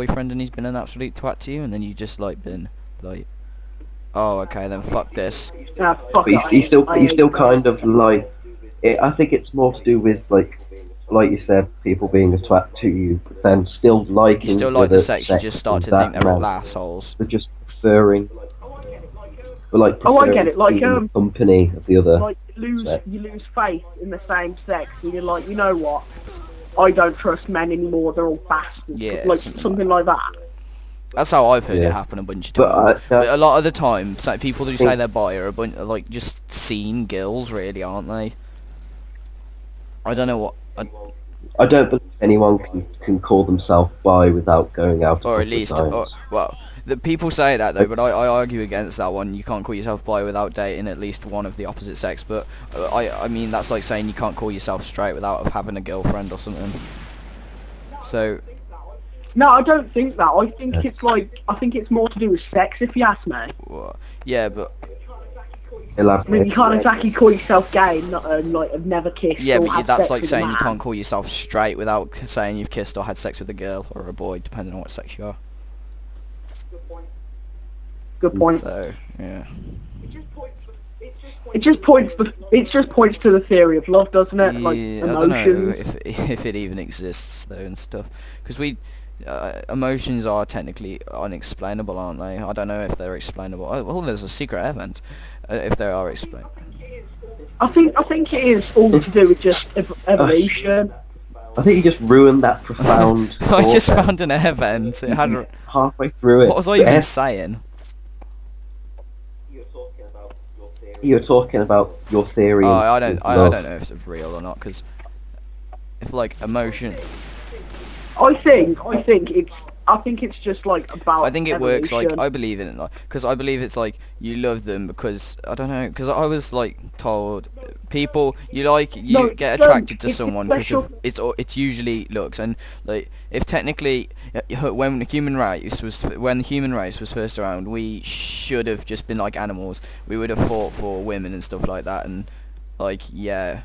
boyfriend and he's been an absolute twat to you, and then you just like been like, oh okay, then fuck this. Nah, fuck But it, you still kind of like. I think it's more to do with like you said, people being a twat to you, but then still liking. You still like the sex, you just start to think they're all assholes. They're just preferring. But like, oh, I get it. Like, the company of the other. Like, you lose faith in the same sex, and you're like, you know what? I don't trust men anymore. They're all bastards. Yeah, like something like that. That's how I've heard it happen a bunch of times. But a lot of the time, people who say they're bi are like just seen girls, really, aren't they? I don't know what. I don't believe anyone can call themselves bi without going out. Or at least, well, the people say that though, but I argue against that one. You can't call yourself bi without dating at least one of the opposite sex. But I mean that's like saying you can't call yourself straight without having a girlfriend or something. So. No, I don't think that. I think it's like it's more to do with sex, if you ask me. Well, yeah, but. I mean, you can't exactly call yourself gay and like have never kissed. Yeah, or but have that's sex like with saying a you man. can't call yourself straight without saying you've kissed or had sex with a girl or a boy, depending on what sex you are. Good point. So yeah. It just points to the theory of love, doesn't it? Like Yeah, emotions. I don't know if it even exists though and stuff, because emotions are technically unexplainable, aren't they? I don't know if they're explainable. Oh, well, there's a secret event if they are explained. I think it is all to do with just evolution. I think you just ruined that profound. I just found an air vent. It had halfway through it. What was I even saying? You were talking about your theory. Oh, I don't know if it's real or not, because if like emotion. I think it's just like about. I think it works. Like evolution. I believe in it, like because I believe it's like you love them because I don't know, because I was like told people you get attracted to someone because of it's usually looks, and like if technically when the human race was first around, we should have just been like animals. We would have fought for women and stuff like that, and like yeah.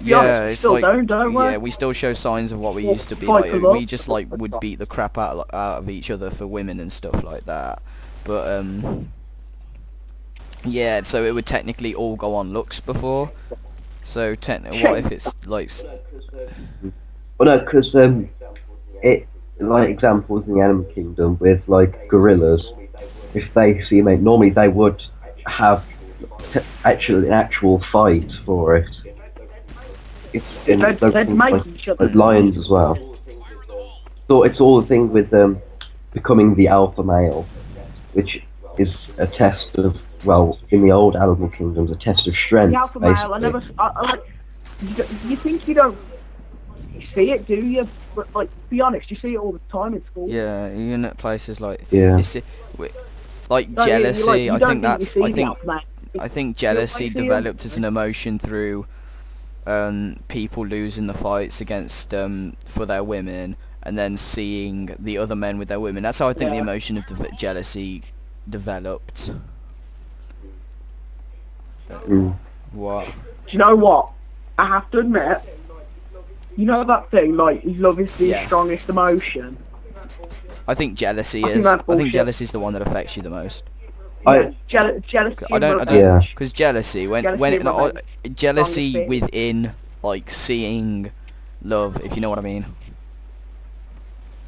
Yeah, it's like yeah, we still show signs of what we used to be. Like we just like would beat the crap out of each other for women and stuff like that. But yeah, so it would technically all go on looks before. So what if it's like? Well, no, because it like examples in the animal kingdom with like gorillas. If they see a mate, normally they would have an actual fight for it. Like lions as well. So it's all the thing with becoming the alpha male, which is a test of, well, in the old animal kingdoms, a test of strength. The alpha male, you think you don't see it, do you? But like, be honest, you see it all the time in school. Yeah, even at places like like jealousy. I I think jealousy developed as an emotion through people losing the fights against for their women, and then seeing the other men with their women. That's how I think the emotion of jealousy developed. What? Do you know what? I have to admit, you know that thing, like, love is the strongest emotion? I think jealousy is. I think jealousy is the one that affects you the most. Jealousy. I don't, because jealousy, jealousy within, like, seeing love, if you know what I mean.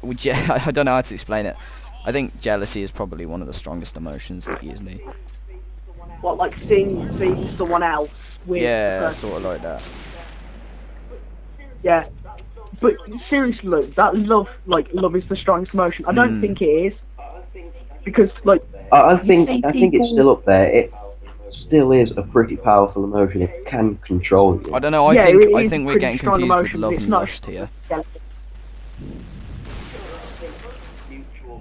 I don't know how to explain it. I think jealousy is probably one of the strongest emotions, easily. What, like seeing someone else with? Yeah, sort of like that. Yeah, but seriously, look, that love is the strongest emotion. I don't think it is, because like. I think it's still up there. It still is a pretty powerful emotion. It can control you. I don't know. I think we're getting confused with love and lust here.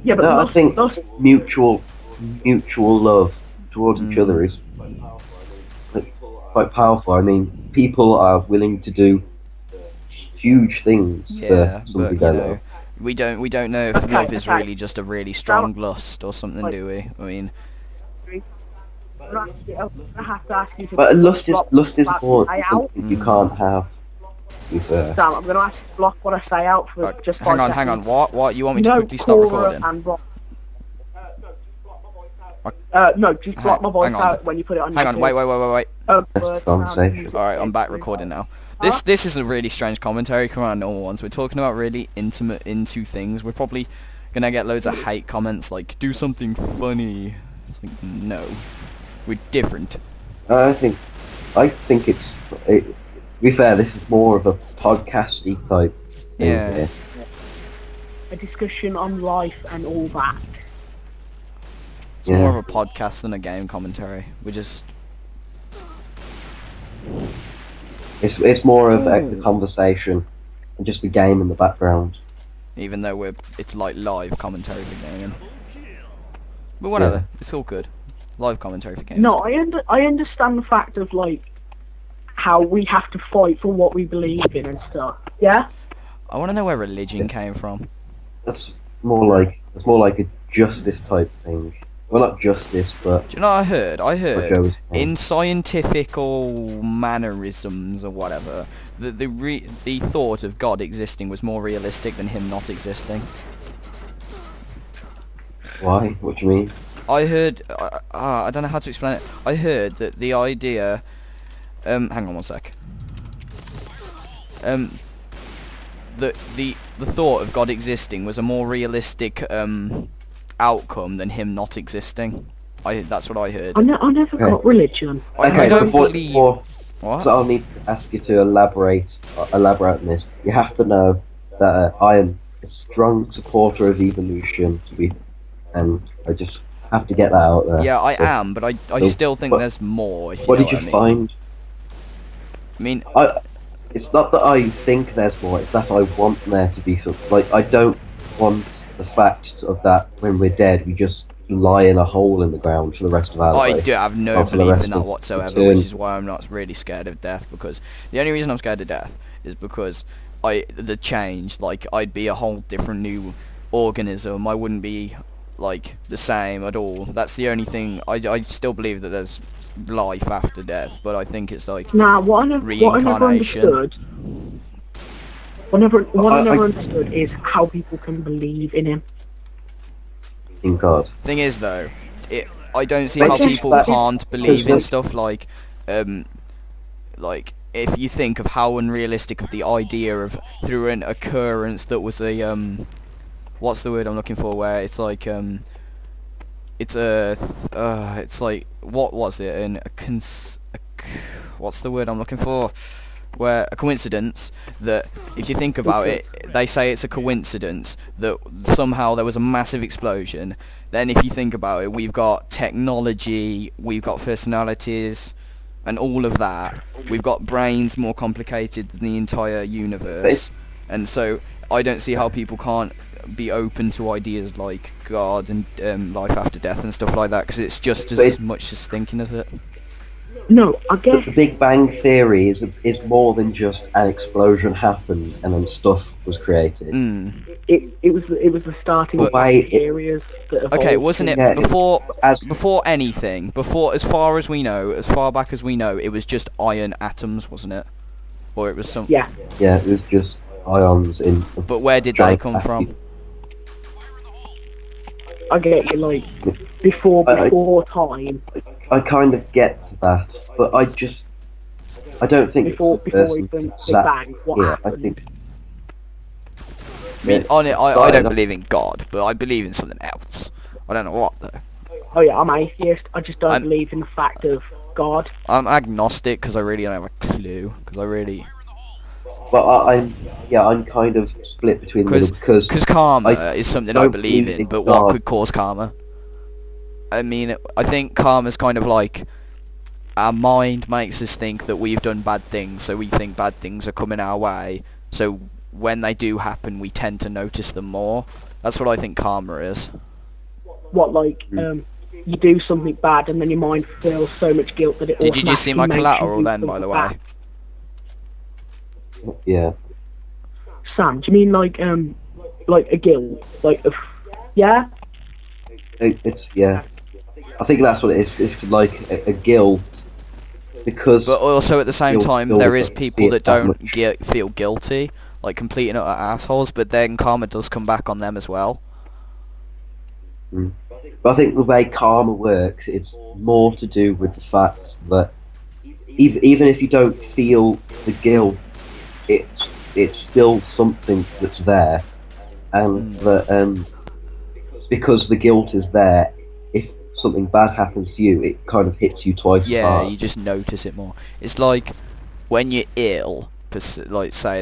Yeah, but no, I think mutual love towards each other is quite powerful. I mean, people are willing to do huge things for somebody they love. We don't know if love is really just a really strong lust or something, do we? I mean, but lust is more something you can't have. to be fair. Sam, I'm gonna have to block what I say out for just 5 seconds. Hang on. What? You want me to quickly stop recording? No, just block my voice out when you put it on. Hang on, wait. Conversation. Alright, I'm back recording now. This is a really strange commentary from our normal ones. We're talking about really into things. We're probably gonna get loads of hate comments like, do something funny. It's like, no. We're different. I think it's... to be fair, this is more of a podcasty type thing here. A discussion on life and all that. It's more of a podcast than a game commentary. We're just... It's more of a conversation and just a game in the background. Even though it's like live commentary for gaming. But whatever, it's all good. Live commentary for gaming. No, I understand the fact of like how we have to fight for what we believe in and stuff. Yeah. I want to know where religion came from. It's more like a justice type thing. Well, not justice, but... Do you know what I heard? I heard in scientific or mannerisms or whatever, the thought of God existing was more realistic than him not existing. Why? What do you mean? I heard... I don't know how to explain it. I heard that the idea... hang on one sec. The thought of God existing was a more realistic... outcome than him not existing. That's what I heard. I never got religion. I don't believe... What? So I'll need to ask you to elaborate on this. You have to know that I am a strong supporter of evolution, and I just have to get that out there. Yeah, I am, but I still think there's more. If you what know did you I mean. find? I mean, it's not that I think there's more. It's that I want there to be some. Like, I don't want the fact of that when we're dead, we just lie in a hole in the ground for the rest of our life. I do have no belief in that whatsoever, which is why I'm not really scared of death, because the only reason I'm scared of death is because the change, like, I'd be a whole different new organism. I wouldn't be, like, the same at all. That's the only thing. I still believe that there's life after death, but I think it's like reincarnation. What I never understood is how people can believe in him. In God. Thing is, though, I don't see how people can't believe in stuff like if you think of how unrealistic of the idea of through an occurrence that was a what's the word I'm looking for? Where it's like it's like what was it? What's the word I'm looking for? Where a coincidence that, if you think about it, they say it's a coincidence that somehow there was a massive explosion. Then if you think about it, we've got technology, we've got personalities, and all of that. We've got brains more complicated than the entire universe. And so I don't see how people can't be open to ideas like God and life after death and stuff like that, because it's just as much as thinking of it. No, I guess the Big Bang Theory is more than just an explosion happened and then stuff was created. It was the starting of areas that evolved. Okay, wasn't it before anything? Before, as far as we know, as far back as we know, it was just iron atoms, wasn't it? Or it was some. Yeah. Yeah, it was just ions in. But where did they come from? I get you, like before time. I kind of get that, but I don't think before even Big Bang, what happened? I think. I mean, on it, I don't believe in God, but I believe in something else. I don't know what though. Oh yeah, I'm atheist. I just don't believe in the fact of God. I'm agnostic because I really don't have a clue. Because I really. But I'm kind of split between the middle because karma is something I believe in, but what could cause karma? I mean, I think karma's kind of like our mind makes us think that we've done bad things, so we think bad things are coming our way. So when they do happen, we tend to notice them more. That's what I think karma is. What, like, you do something bad and then your mind feels so much guilt that it Did you just see my collateral then, by the way? Yeah. Sam, do you mean like a guilt? Like, yeah? It's, yeah. I think that's what it is. It's like a guilt because. But also at the same time, there is people that don't much. feel guilty, like complete and utter assholes. But then karma does come back on them as well. Mm. But I think the way karma works, it's more to do with the fact that even if you don't feel the guilt, it's still something that's there, and that because the guilt is there, if something bad happens to you, it kind of hits you twice as hard. Yeah, you just notice it more. It's like when you're ill, like say